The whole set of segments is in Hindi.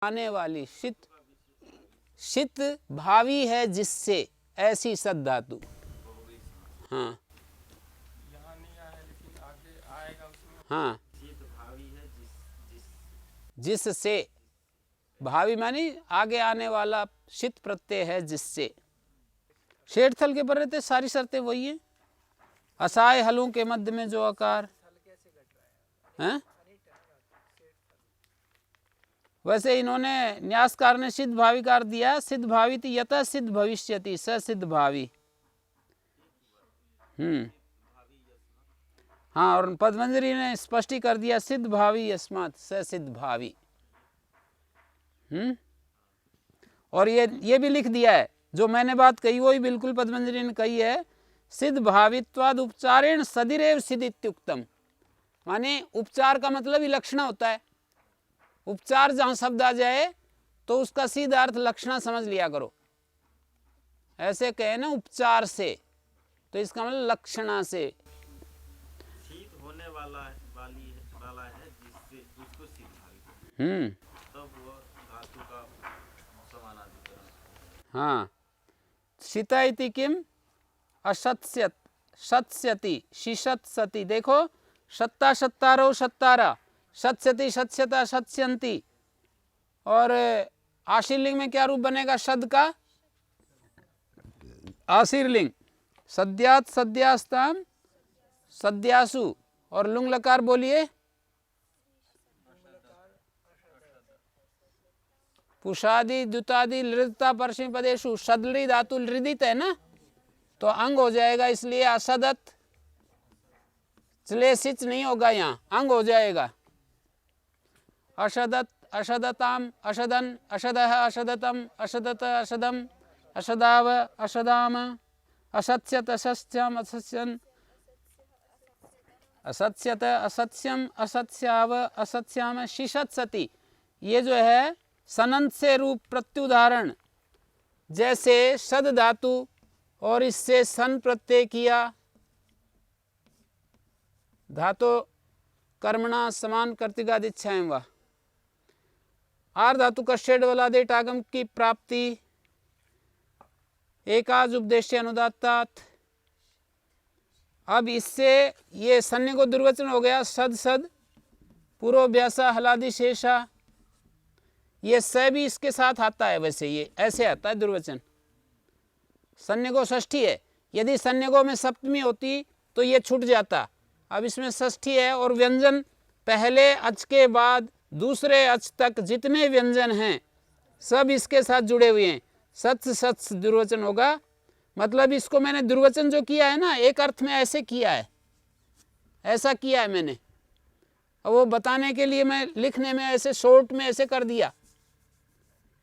आने वाली, शीत शीत भावी है जिससे, ऐसी सद धातु। हाँ हाँ, जिससे, भावी मानी आगे आने वाला, शीत प्रत्यय है जिससे। शेर थल के पर रहते सारी शर्तें वही है। असहाय हलों के मध्य में जो आकार है, वैसे इन्होंने न्यासकार ने सिद्ध भाविकार दिया, सिद्ध भावित यतः सिद्ध भविष्यति स सिद्ध भावी। हाँ, और पद्मंजरी ने स्पष्टी कर दिया सिद्ध भावी यस्मात् स सिद्ध भावी। और ये भी लिख दिया है, जो मैंने बात कही वही बिल्कुल पद्मंजरी ने कही है, सिद्ध भावित्वाद उपचारेण सदिरेव सिद्ध इत्युक्तम। माने उपचार का मतलब ही लक्षण होता है। उपचार जहां शब्द आ जाए तो उसका सीधा अर्थ लक्षणा समझ लिया करो। ऐसे कहे ना उपचार से, तो इसका मतलब लक्षणा से। शीत होने वाला है जिससे उसको शीत भावी, तब वो धातु का समानाधिकरण। हाँ, शीता इति किम असत्स्यत सत्स्यति शिशत्सति। देखो, सत्ता सत्तारो सत्तारा, सत्स्यति सत्स्यता सत्स्यन्ति। और आशीर्लिंग में क्या रूप बनेगा शब्द का? आशीर्लिंग सद्यात सद्यास्ताम सद्यासु। और लुंग लकार बोलिए, पुषादि द्युतादि लृदता परस्मै पदेषु। सदली धातु लृदित है ना, तो अंग हो जाएगा, इसलिए असदत चले सिच नहीं होगा, यहाँ अंग हो जाएगा। अशदत अशदताम अशदन अशदह अशदतम अशदत अशदम अशदाव अशदाम असत्स्यत असत्स्यम असत्स्यन असत्स्यत असत्स्यम असत्स्याव असत्स्याम शिशत्सति। ये जो है सनंत से रूप प्रत्युदाहरण, जैसे सद धातु और इससे सन प्रत्यय किया, धातु कर्मणा समान कर्तिकादिच्छाएं वा। आर धातु का शेड वाला देट आगम की प्राप्ति, एकाज उपदेश अनुदात्तात। अब इससे ये सन्य को दुर्वचन हो गया, सद सद पूर्वभ्यासा हलादि शेषा। ये स भी इसके साथ आता है, वैसे ये ऐसे आता है दुर्वचन। सन्य को षष्ठी है, यदि सन्य को में सप्तमी होती तो ये छूट जाता। अब इसमें षष्ठी है और व्यंजन पहले अच के बाद दूसरे अच तक जितने व्यंजन हैं सब इसके साथ जुड़े हुए हैं। सत्स सत्स दुर्वचन होगा, मतलब इसको मैंने दुर्वचन जो किया है ना, एक अर्थ में ऐसे किया है, ऐसा किया है मैंने। अब वो बताने के लिए मैं लिखने में ऐसे शॉर्ट में ऐसे कर दिया,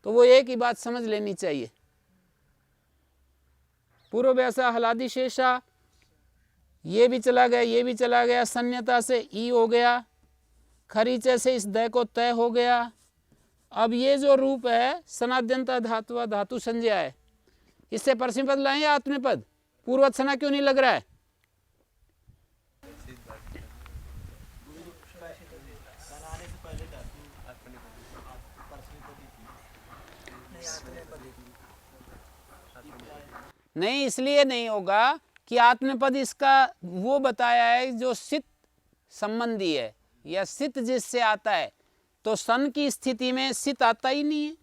तो वो एक ही बात समझ लेनी चाहिए। पूर्वभ्यासा हलादि शेषा, ये भी चला गया, ये भी चला गया, सन्यता से ई हो गया, खरीचे से इस दय को तय हो गया। अब ये जो रूप है सनाद्यंता धातु धातु संज्ञा है, इससे परस्मैपद लाएं या आत्मनेपद? पूर्वत सना क्यों नहीं लग रहा है? नहीं, इसलिए नहीं होगा कि आत्मपद इसका वो बताया है जो सित संबंधी है या सित जिससे आता है, तो सन की स्थिति में सित आता ही नहीं है।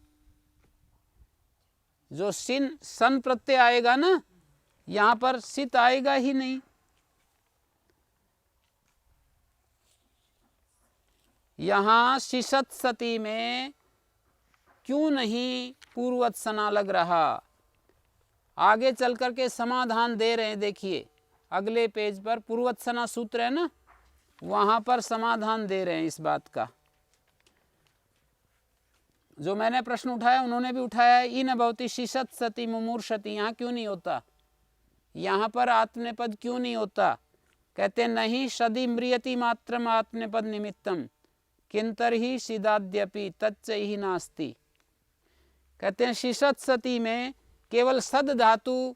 जो सन प्रत्यय आएगा ना, यहां पर सित आएगा ही नहीं। यहां शिशत सती में क्यों नहीं पूर्वत सना लग रहा? आगे चल करके समाधान दे रहे हैं, देखिए अगले पेज पर पूर्वत सना सूत्र है ना, वहां पर समाधान दे रहे हैं इस बात का। जो मैंने प्रश्न उठाया उन्होंने भी उठाया है। इन भवति शिशत सती मुमूर्षति, यहाँ क्यों नहीं होता? यहाँ पर आत्मनेपद क्यों नहीं होता? कहते नहीं, सदी म्रियति मात्रम आत्मनेपद निमित्तम किंतर ही सिदाद्यपि तच्च ही नास्ति। कहते हैं शिशत सती में केवल सद धातु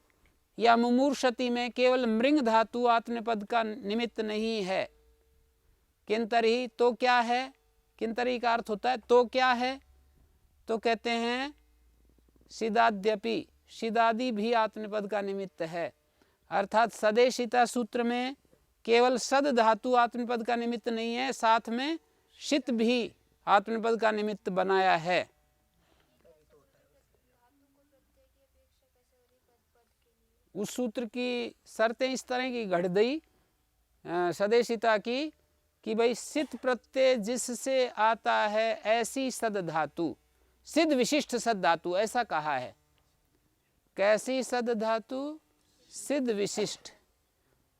या मुमूर्षति में केवल मृंग धातु आत्मनेपद का निमित्त नहीं है। किंतरी तो क्या है? किंतरी का अर्थ होता है तो क्या है? तो कहते हैं सिदाद्यपि, सिदादि भी आत्मनेपद का निमित्त है। अर्थात सदेशिता सूत्र में केवल सद धातु आत्मनेपद का निमित्त नहीं है, साथ में शित भी आत्मनेपद का निमित्त बनाया है। उस सूत्र की शर्तें इस तरह की घड़ गई सदेशिता की कि भाई सित प्रत्यय जिससे आता है ऐसी सद धातु, सिद्ध विशिष्ट सद धातु, ऐसा कहा है। कैसी सद धातु? सिद्ध विशिष्ट,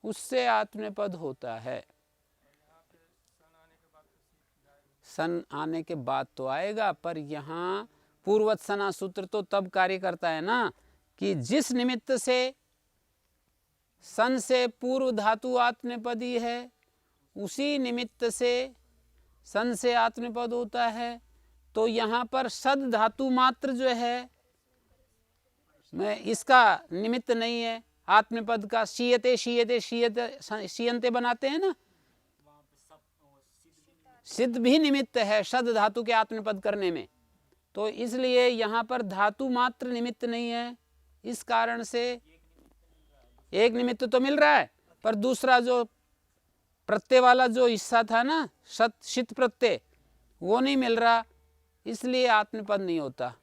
उससे आत्मनेपद होता है। सन आने के बाद तो आएगा, पर यहाँ पूर्वत सना सूत्र तो तब कार्य करता है ना कि जिस निमित्त से सन से पूर्व धातु आत्मनेपदी है, उसी निमित्त से सन से आत्मनेपद होता है। तो यहाँ पर सद धातु मात्र जो है मैं इसका निमित्त नहीं है आत्मनेपद का। शीयते शीयते शीयते शीयंते बनाते हैं ना, सिद्ध भी निमित्त है सद धातु के आत्मनेपद करने में। तो इसलिए यहाँ पर धातु मात्र निमित्त नहीं है, इस कारण से एक निमित्त तो मिल रहा है, पर दूसरा जो प्रत्यय वाला जो हिस्सा था ना शित प्रत्यय, वो नहीं मिल रहा, इसलिए आत्मनेपद नहीं होता।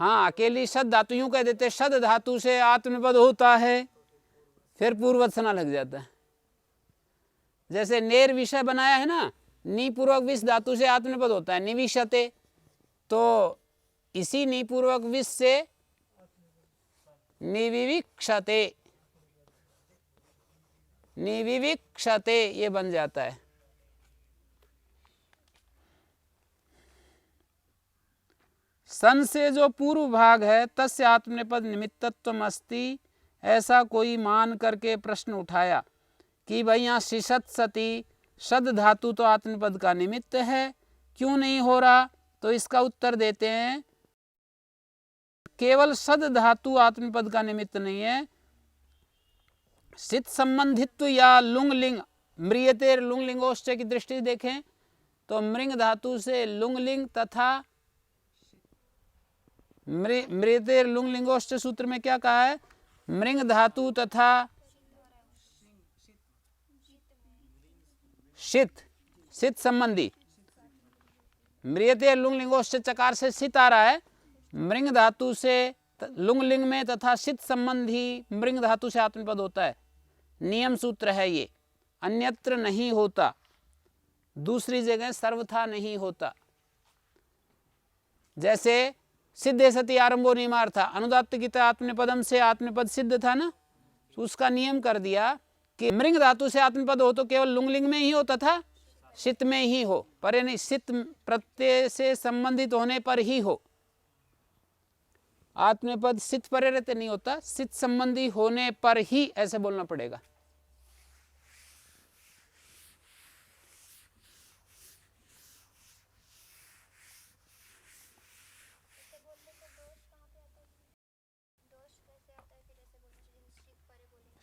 हाँ, अकेली सद धातु, यूं कह देते सद धातु से आत्मनेपद होता है, फिर पूर्वत सना लग जाता है। जैसे नेर विषय बनाया है ना, नी पूर्वक विष धातु से आत्मनेपद होता है निविशते, तो इसी नी पूर्वक विष से निविविक्षते, निविविक्षते ये बन जाता है। सन से जो पूर्व भाग है तस्य आत्मनेपद निमित्तत्वम अस्ति, ऐसा कोई मान करके प्रश्न उठाया कि भाई यहाँ शिशत सती सद धातु तो आत्मनेपद का निमित्त है, क्यों नहीं हो रहा? तो इसका उत्तर देते हैं केवल सद धातु आत्मनेपद का निमित्त नहीं है, सित संबंधित्व या लुंग लिंग, म्रियते लुंग लिंगोष्ठ की दृष्टि देखें तो मृंग धातु से लुंग लिंग तथा मृतेर लुंग लिंगोष्ठ सूत्र में क्या कहा है? मृंग धातु तथा शित, सित संबंधी, मृतेर लुंग लिंगोष्ठ चकार से सित आ रहा है, मृंग धातु से लुंग लिंग में तथा शित संबंधी मृंग धातु से आत्मनेपद होता है। नियम सूत्र है ये, अन्यत्र नहीं होता, दूसरी जगह सर्वथा नहीं होता। जैसे सिद्धे सती आरंभो नियमार्थ था, अनुदात्त गीता आत्मनेपदम से आत्मनेपद सिद्ध था ना, तो उसका नियम कर दिया कि मृंग धातु से आत्मनेपद हो तो केवल लुंगलिंग में ही हो तथा सित में ही हो, पर नहीं सित प्रत्यय से संबंधित होने पर ही हो। आत्मनेपद सित परे रहते नहीं होता, सित संबंधी होने पर ही ऐसे बोलना पड़ेगा।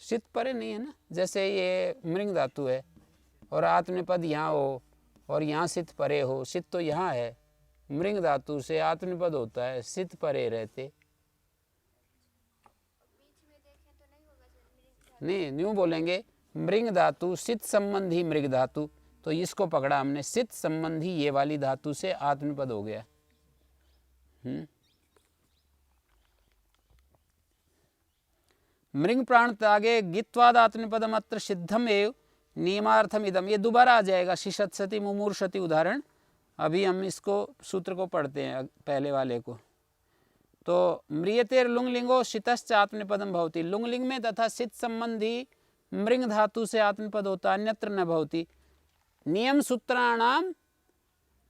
सित परे नहीं है ना, जैसे ये मृंग धातु है और आत्मनेपद यहाँ हो और यहाँ सित परे हो, सित तो यहाँ है, मृंग धातु से आत्मनेपद होता है, सित परे रहते नहीं, न्यू बोलेंगे मृंग धातु सित संबंधी मृग धातु, तो इसको पकड़ा हमने, सित संबंधी ये वाली धातु से आत्मनेपद हो गया। मृंग प्राण त्यागे गित्वाद आत्मनेपदम अत्र सिद्धम एव नियमार्थम इदम, ये दोबारा आ जाएगा शिशत सती मुमूर्षति उदाहरण। अभी हम इसको सूत्र को पढ़ते हैं पहले वाले को। तो म्रियतेर लुंगलिंगो शितश्च आत्मनेपदम भवति, लुंगलिंग में तथा सित संबंधी मृंग धातु से आत्मनेपद होता, अन्यत्र न भवति। नियम सूत्राणाम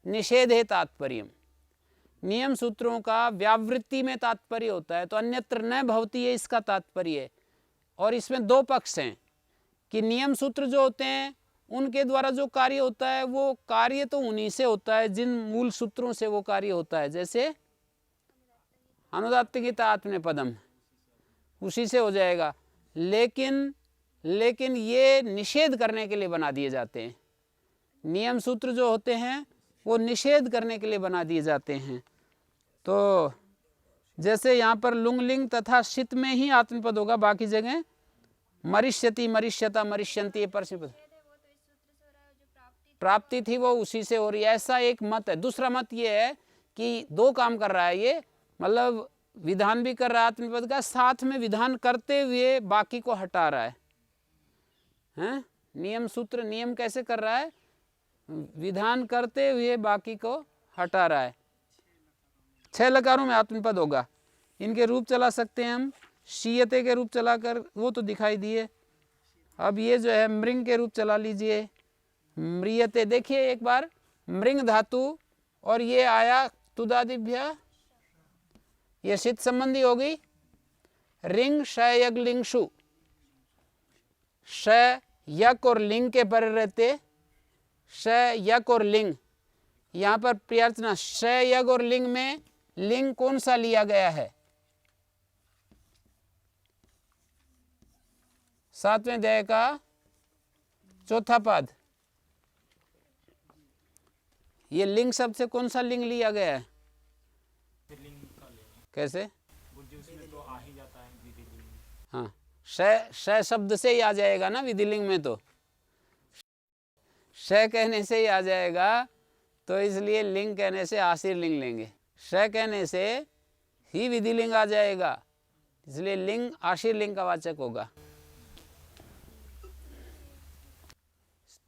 निषेधे तात्पर्यम, नियम सूत्रों का व्यावृत्ति में तात्पर्य होता है, तो अन्यत्र न भवति ये इसका तात्पर्य है। और इसमें दो पक्ष हैं कि नियम सूत्र जो होते हैं उनके द्वारा जो कार्य होता है वो कार्य तो उन्हीं से होता है जिन मूल सूत्रों से वो कार्य होता है, जैसे अनुदात्त गीता आत्मनेपदम उसी से हो जाएगा, लेकिन ये निषेध करने के लिए बना दिए जाते हैं। नियम सूत्र जो होते हैं वो निषेध करने के लिए बना दिए जाते हैं। तो जैसे यहाँ पर लुंग लिंग तथा शीत में ही आत्मपद होगा, बाकी जगह मरिष्यति मरिष्यता मरिष्यंती परस्मैपद प्राप्ति थी वो उसी से हो रही है, ऐसा एक मत है। दूसरा मत ये है कि दो काम कर रहा है ये, मतलब विधान भी कर रहा है आत्मपद का, साथ में विधान करते हुए बाकी को हटा रहा है। हैं? नियम सूत्र नियम कैसे कर रहा है? विधान करते हुए बाकी को हटा रहा है। 6 लकारों में आत्मपद होगा। इनके रूप चला सकते हैं हम, शीयते के रूप चलाकर, वो तो दिखाई दिए। अब ये जो है मृंग के रूप चला लीजिए, म्रियते। देखिए एक बार, मृंग धातु और ये आया तुदादिभ्य, ये शीत संबंधी होगी। रिंग शयग लिंगशु, श यक और लिंग के परे रहते, श यक और लिंग। यहां पर प्रियार्चना श यग और लिंग में लिंग कौन सा लिया गया है? 7वें अध्याय का 4था पद। ये लिंग शब्द से कौन सा लिंग लिया गया है? कैसे? हाँ, श शब्द से ही आ जाएगा ना विधिलिंग में, तो श कहने से ही आ जाएगा, तो इसलिए लिंग कहने से आशीर लिंग लेंगे। श कहने से ही विधिलिंग आ जाएगा, इसलिए लिंग आशीर लिंग का वाचक होगा।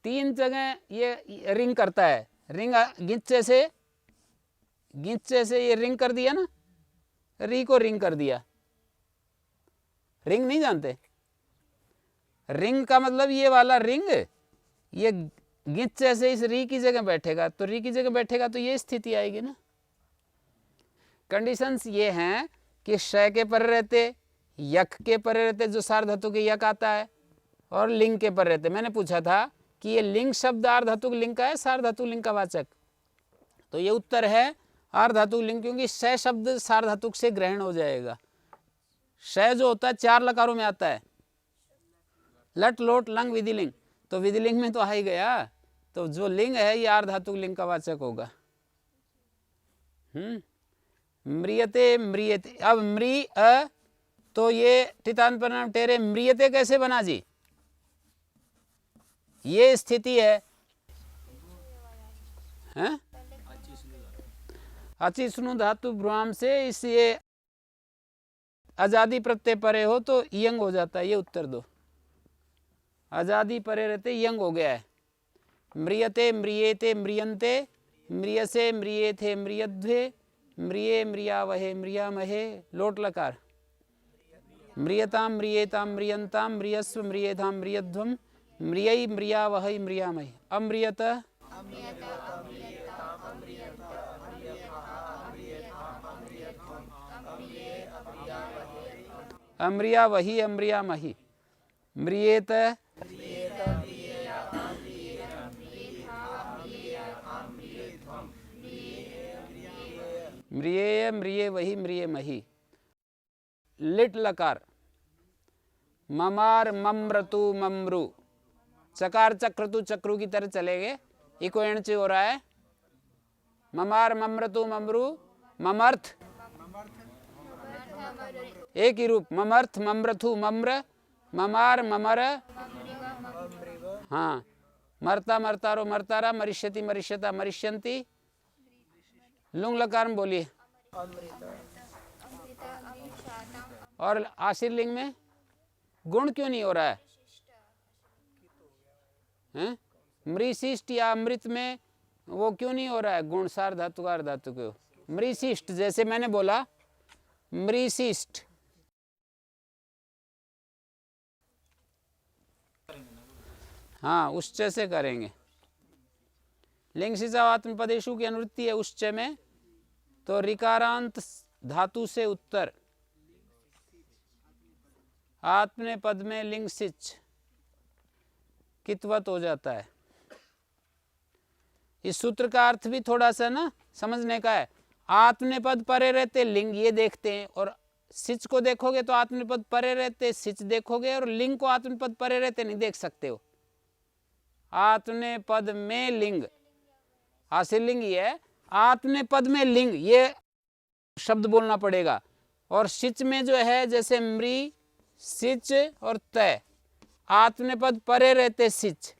3 जगह ये रिंग करता है। रिंग गिच्चे से ये रिंग कर दिया ना, री को रिंग कर दिया। रिंग नहीं जानते? रिंग का मतलब ये वाला रिंग, ये गिच्चे से इस री की जगह बैठेगा, तो री की जगह बैठेगा तो ये स्थिति आएगी ना। कंडीशंस ये हैं कि श के पर रहते, यक के पर रहते जो सार धातु के यक आता है, और लिंग के पर रहते। मैंने पूछा था कि ये लिंग शब्द आर धातु लिंग का है, सार धातु लिंग का वाचक? तो ये उत्तर है आर धातु लिंग, क्योंकि श शब्द सार धातु से ग्रहण हो जाएगा। श जो होता है 4 लकारों में आता है, लट लोट लंग विधिलिंग, तो विधिलिंग में तो आ ही गया, तो जो लिंग है ये आर धातु लिंग का वाचक होगा। म्रियते म्रियते, अब म्री अ, तो ये टितांत परिणाम टेरे, म्रियते कैसे बना जी? ये स्थिति है, हैं? अचिष्णु धातु भ्रुआम से इस ये आजादी प्रत्यय परे हो तो यंग हो जाता है, ये उत्तर दो। आजादी परे रहते यंग हो गया है। म्रियते म्रियेते म्रियंते, म्रियसे म्रियेथे म्रियध्वे, म्रिये म्रियावहे म्रियामहे, लोट लकार। म्रियताम म्रियेताम म्रियंताम म्रियस्व म्रियेधाम म्रियध्वम, म्रियै म्रियावहै म्रियामहे। अम्रियत अम्रिया वही अम्रिया मही, म्रियेत म्रियेय म्रिये वही म्रिये मही। लिट लकार, ममार मम्रतु मम्रु, चकार चक्रतु चक्रु की तरह चलेंगे, इको एणचे हो रहा है। ममार मम्रतु मम्रु, ममर्थ एक ही रूप, ममर्थ मम्रथु मम्र, ममार ममर, हाँ, मरता मरतारो मरतारा, मरिष्यति मरिष्यता मरिष्यंती। लुंग लकार में बोलिए। और आशीर लिंग में गुण क्यों नहीं हो रहा है? हैं? मृशिष्ट या अमृत में वो क्यों नहीं हो रहा है? गुण सार धातु कार धातु को मृशिष्ट, जैसे मैंने बोला मृशिष्ट, हाँ उच्च से करेंगे। लिंग सिजावात्म पदेशु की अनुवृत्ति है उच्च में, तो रिकारांत धातु से उत्तर आत्मने पद में लिंग सिच कितवत हो जाता है। इस सूत्र का अर्थ भी थोड़ा सा ना समझने का है। आत्मने पद परे रहते लिंग ये देखते हैं, और सिच को देखोगे तो आत्मने पद परे रहते सिच देखोगे, और लिंग को आत्मने पद परे रहते नहीं देख सकते हो। आत्मने पद में लिंग, आशीर्लिंग ही है। आत्मनेपद में लिंग ये शब्द बोलना पड़ेगा। और सिच में जो है जैसे मृ, सिच और तय, आत्मनेपद परे रहते सिच,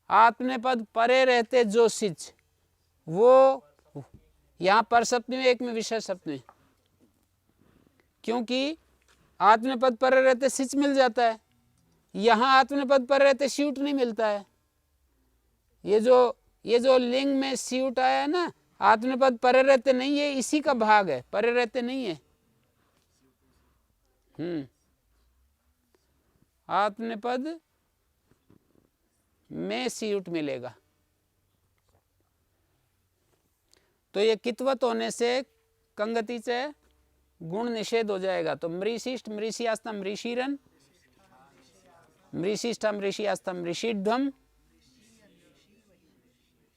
आत्मनेपद परे रहते जो सिच, वो यहां पर सप्तमी में, एक में विषय सप्तमी, क्योंकि आत्मनेपद परे रहते सिच मिल जाता है, यहां आत्मनेपद परे रहते स्यूट नहीं मिलता है। ये जो लिंग में स्यूट आया है ना, आत्मनेपद परे रहते नहीं है, इसी का भाग है, परे रहते नहीं है। आत्मनेपद में स्यूट मिलेगा। तो ये कितवत होने से कंगति से गुण निषेध हो जाएगा। तो मृशिष्ट मृषियास्ता मृषिरन, मृशिष्ठा मृषियास्ता मृषिध्वम,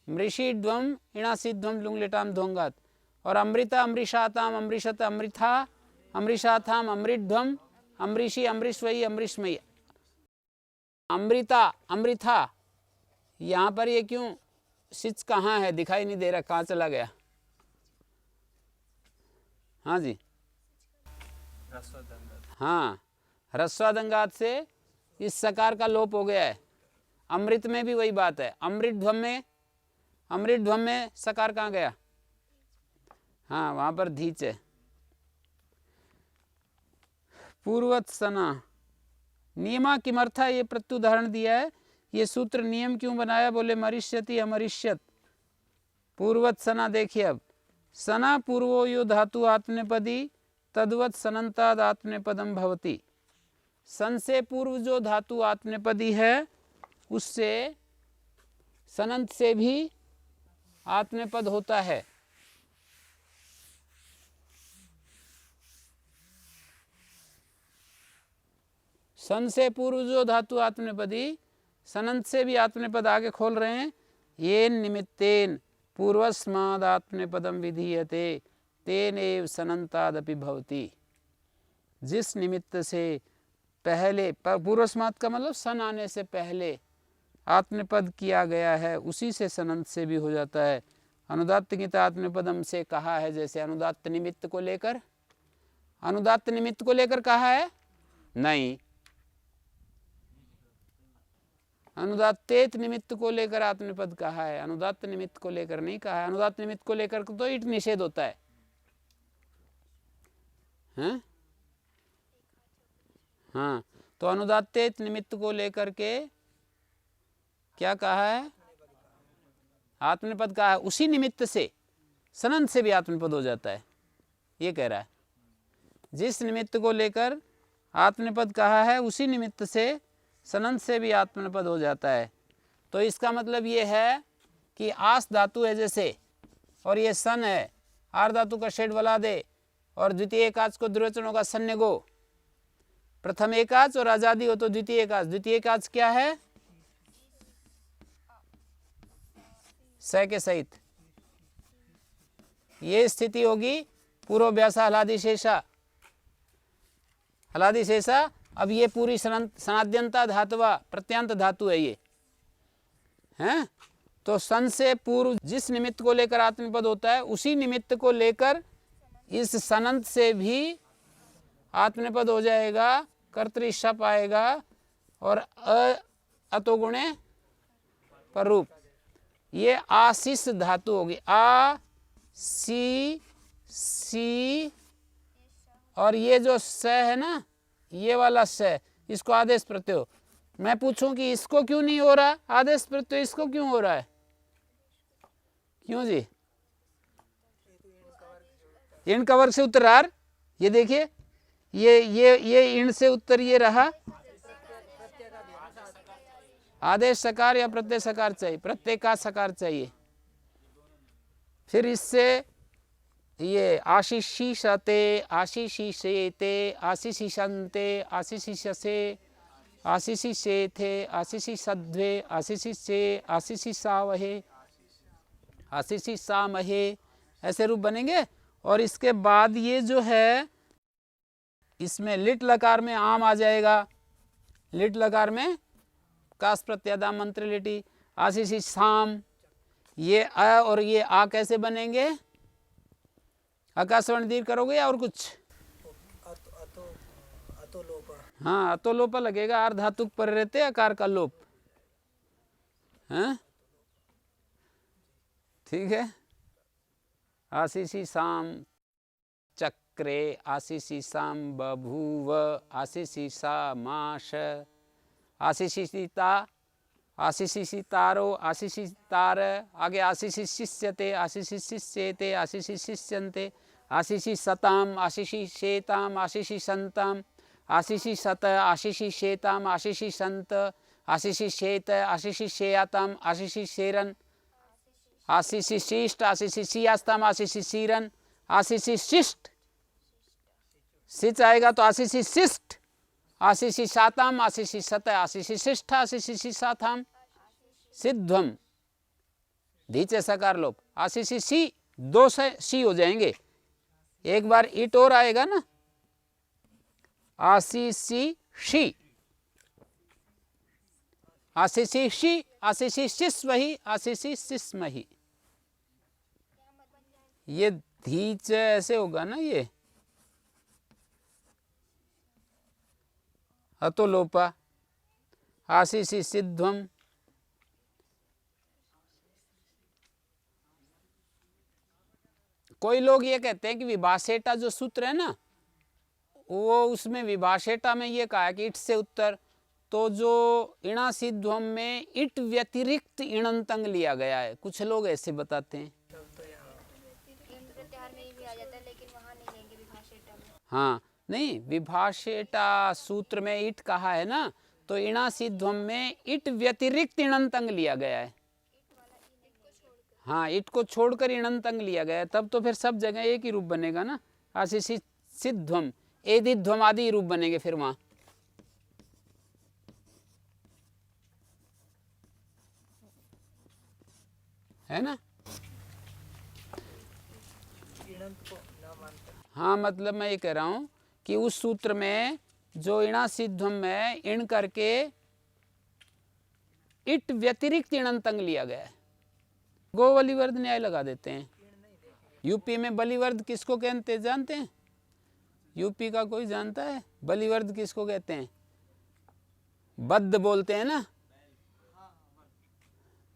मृषिध्वम इणासिध्वम लुंगलिटाम ध्वंगात। और अमृता अमृषाताम अमृषत अमृथा, अमृषाथाम अमृध्वम, अमृषि अमृष्वई अमृष्मयी। अमृता अमृथा, यहां पर ये क्यों सिच कहाँ है, दिखाई नहीं दे रहा, कहाँ चला गया? हाँ जी, हाँ, ह्रस्वादंगात से इस सकार का लोप हो गया है। अमृत में भी वही बात है, अमृतध्वम में सकार कहाँ गया? हाँ, वहां पर धीच है। पूर्वत सना नियमा किमर्था, ये प्रत्युदाहरण दिया है। ये सूत्र नियम क्यों बनाया? बोले मरिष्यति अमरिष्यत। पूर्वत सना देखिए, अब सना पूर्वो यो धातु आत्मनेपदी तद्वत सनंताद आत्मनेपदम भवति। सन से पूर्व जो धातु आत्मनेपदी है उससे सनंत से भी आत्मनेपद होता है। सन से पूर्व जो धातु आत्मनेपदी, सनंत से भी आत्मनेपद आगे खोल रहे हैं। ये निमित्तेन पूर्वस्माद आत्मनेपदम विधीयते तेन एव सनंतादपि भवति। जिस निमित्त से पहले, पूर्वस्माद का मतलब सन आने से पहले आत्मनेपद किया गया है, उसी से सनंत से भी हो जाता है। अनुदात्त गीता आत्मनेपदम से कहा है, जैसे अनुदात्त निमित्त को लेकर, अनुदात्त निमित्त को लेकर कहा है नहीं, अनुदात्तेत निमित्त को लेकर आत्मनेपद कहा है, अनुदात्त निमित्त को लेकर नहीं कहा है। अनुदात्त निमित्त को लेकर तो ईट निषेध होता है, हैं? हाँ, तो अनुदात्तेत निमित्त को लेकर के क्या कहा है? आत्मनेपद कहा है। उसी निमित्त से सनंत से भी आत्मनेपद हो जाता है, ये कह रहा है। जिस निमित्त को लेकर आत्मनेपद कहा है उसी निमित्त से सनंत से भी आत्मनेपद हो जाता है। तो इसका मतलब ये है कि आस धातु है जैसे, और ये सन है, आर धातु का शेड बला दे, और द्वितीय एकाच को द्विवचन होगा सन्य गो। प्रथम एकाच और आजादी हो तो द्वितीय एकाच। द्वितीय एकाच क्या है? स के सहित। ये स्थिति होगी पूर्वभ्यासा हलादि शेषा, हलादि शेषा। अब ये पूरी सनाद्यंता धातुवा प्रत्यांत धातु है ये, हैं? तो सन से पूर्व जिस निमित्त को लेकर आत्मनेपद होता है उसी निमित्त को लेकर इस सनंत से भी आत्मनेपद हो जाएगा, कर्तरी शप आएगा और अतो गुणे पर रूप। ये आशीष धातु होगी, आ सी, और ये जो स है ना, ये वाला स, इसको आदेश प्रत्यय। मैं पूछूं कि इसको क्यों नहीं हो रहा आदेश प्रत्यय, इसको क्यों हो रहा है? क्यों जी? इण का वर्ग से उत्तरार, ये देखिए, ये इण से उत्तर ये रहा। आदेश सकार या प्रत्यय सकार चाहिए, प्रत्यय का सकार चाहिए। फिर इससे ये आशीषीषते, आशीषीषेते, आशीषीषन्ते, आशीषीषसे, आशीषीषेथे, आशीषीषध्वे, आशीषीषे, आशीषीषावहे, आशीषीषामहे, ऐसे रूप बनेंगे। और इसके बाद ये जो है इसमें लिट लकार में आम आ जाएगा। लिट लकार में कास प्रत्यादा मंत्र लिटी, आशीषी शाम, ये अ और ये आ कैसे बनेंगे? आकाशवाणी दीर्घ करोगे या और कुछ? हाँ, अतो लोपा लगेगा, आर्धातुक पर रहते आकार का लोप। हैं? ठीक है। आशीषी साम चक्रे आशीषी साम बभूव आशीषी सा माश आशीषिता आशीषितारो आशीषितार आगे आशीषि शिष्यते आशीषि शिष्येते आशीषि शिष्यन्ते आशीषि सताम आशीषि शेताम आशीषि संताम आशीषि सत आशीषि शेताम आशीषि संत आशीषि शेत आशीषि शेयाताम आशीषि शेरन आशीषि शिष्ट आशीषि शियास्ताम आशीषि शीरन आशीषि शिष्ट सिच आएगा तो आशीषि शिष्ट आशीषि साताम आशीषि सत आशीषि शिष्ठ आशीषि साताम सिद्धम धीचे सकार लोप आशीषि सी दो से सी हो जाएंगे। एक बार इट और आएगा ना, आशीषि शी आशीषि शी आशीषि शिस्महि आशीषि शिस्महि। ये धीच ऐसे होगा ना, ये अतो लोपा आशीषि सिद्धम कोई लोग ये कहते हैं कि विभाषेटा जो सूत्र है ना, वो उसमें विभाषेटा में ये कहा है कि इट से उत्तर, तो जो इणा सिद्धम में इट व्यतिरिक्त इणंतंग लिया गया है, कुछ लोग ऐसे बताते हैं। हाँ नहीं, विभाषेटा सूत्र में इट कहा है ना, तो इणा सिद्धम में इट व्यतिरिक्त इणंतंग लिया गया है। हाँ, इट को छोड़कर इणंतंग लिया गया है, तब तो फिर सब जगह एक ही रूप बनेगा ना, आशीषि सिद्धम एदिध्वम आदि रूप बनेंगे फिर वहां। है ना? हाँ, मतलब मैं ये कह रहा हूं कि उस सूत्र में जो इणा सिद्धम में इण करके इट व्यतिरिक्त इणंतंग लिया गया है, गो बलिवर्द न्याय लगा देते हैं। यूपी में बलिवर्द किसको कहते हैं जानते हैं? यूपी का कोई जानता है बलिवर्द किसको कहते हैं? बद्ध बोलते हैं ना,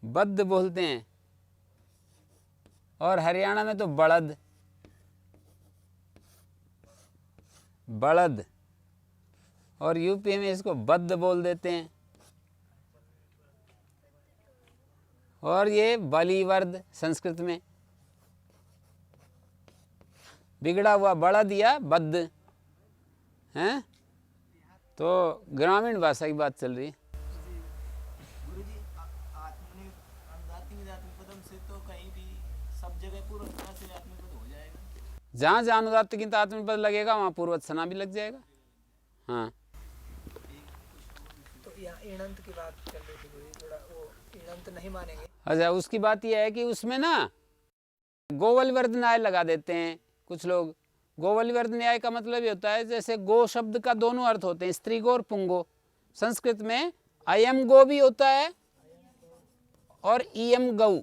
बद्ध बोलते हैं। और हरियाणा में तो बड़द, बड़द, और यूपी में इसको बद्ध बोल देते हैं। और ये बलिवर्द संस्कृत में बिगड़ा हुआ बड़द या बद्ध हैं। तो ग्रामीण भाषा की बात चल रही है। जहाँ जहाँ अनुदात्त आत्मपद लगेगा वहाँ पूर्वत्सना भी लग जाएगा। हाँ, तो यहाँ इणंत की बात चल रही थी, थोड़ा वो इणंत नहीं मानेंगे। अच्छा, उसकी बात यह है कि उसमें ना गोवलिवर्द न्याय लगा देते हैं कुछ लोग। गोवलिवर्द न्याय का मतलब ये होता है, जैसे गो शब्द का दोनों अर्थ होते हैं, स्त्री गो और पुंगो। संस्कृत में अयम गो भी होता है और इयम गौ।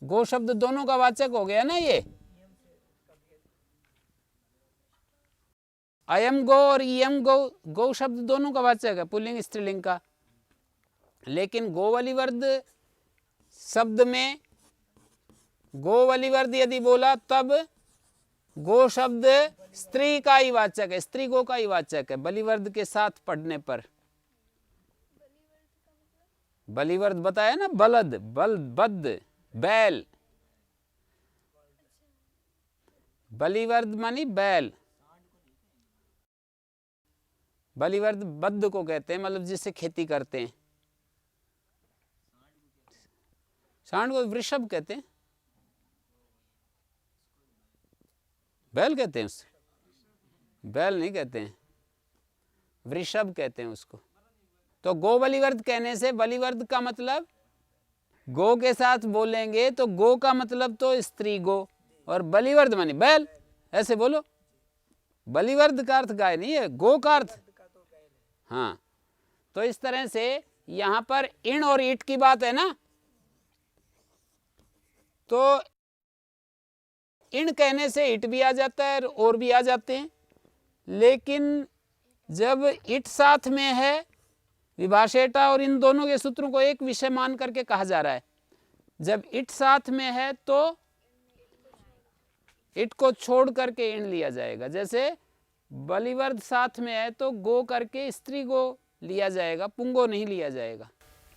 गो शब्द दोनों का वाचक हो गया ना ये। अयम गो और इयम गौ, गौ शब्द दोनों का वाचक है, पुल्लिंग स्त्रीलिंग का। लेकिन गोवलिवर्द शब्द में गोवलिवर्द यदि बोला तब गो शब्द स्त्री का ही वाचक है, स्त्री गो का ही वाचक है बलिवर्द के साथ पढ़ने पर। बलिवर्द बताया ना, बलद, बल, बद्ध, बैल। बलिवर्द मानी बैल, बलिवर्द बद्ध को कहते हैं, मतलब जिससे खेती करते हैं। सांड को वृषभ कहते हैं, बैल कहते हैं उससे, बैल नहीं कहते हैं, वृषभ कहते हैं उसको। तो गो बलिवर्द कहने से बलिवर्द का मतलब गो के साथ बोलेंगे तो गो का मतलब तो स्त्री गो, और बलिवर्द मानी बैल, ऐसे बोलो। बलिवर्द का अर्थ गाय नहीं है, गो का अर्थ। हाँ, तो इस तरह से यहां पर इण और ईट की बात है ना, तो इण कहने से इट भी आ जाता है और भी आ जाते हैं, लेकिन जब इट साथ में है विभाषेटा और इन दोनों के सूत्रों को एक विषय मान करके कहा जा रहा है। जब इट साथ में है तो इट को छोड़ करके इण लिया जाएगा। जैसे बलिवर्ध साथ में है तो गो करके स्त्री गो लिया जाएगा, पुंगो नहीं लिया जाएगा।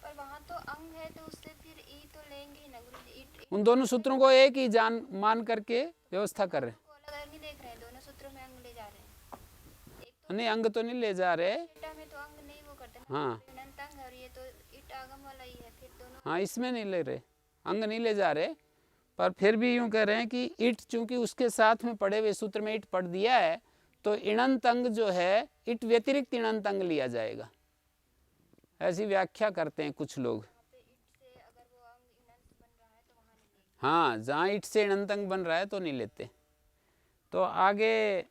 पर वहाँ तो अंग है तो उससे फिर ई तो लेंगे ही ना गुरुजी। इट उन दोनों सूत्रों को एक ही जान मान करके व्यवस्था कर रहे हैं। को अलग अलग नहीं देख रहे हैं, दोनों सूत्रों में अंग ले जा रहे हैं। एक तो नहीं, अंग तो नहीं ले जा रहे। बेटा में तो अंग नहीं वो करते ना, हाँ अनंत अंग है और ये तो इट आगम वाला ही है, फिर दोनों हाँ, इसमें नहीं ले रहे, अंग नहीं ले जा रहे, पर फिर भी यूं कह रहे हैं कि इट चूंकि उसके साथ में पड़े हुए सूत्र में इट पढ़ दिया है तो इणंत अंग जो है इट व्यतिरिक्त इणंत अंग लिया जाएगा, ऐसी व्याख्या करते हैं कुछ लोग। हाँ, जहाँ इट से इणंत अंग बन रहा है तो नहीं लेते। तो आगे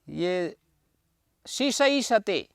ये शीशई शते,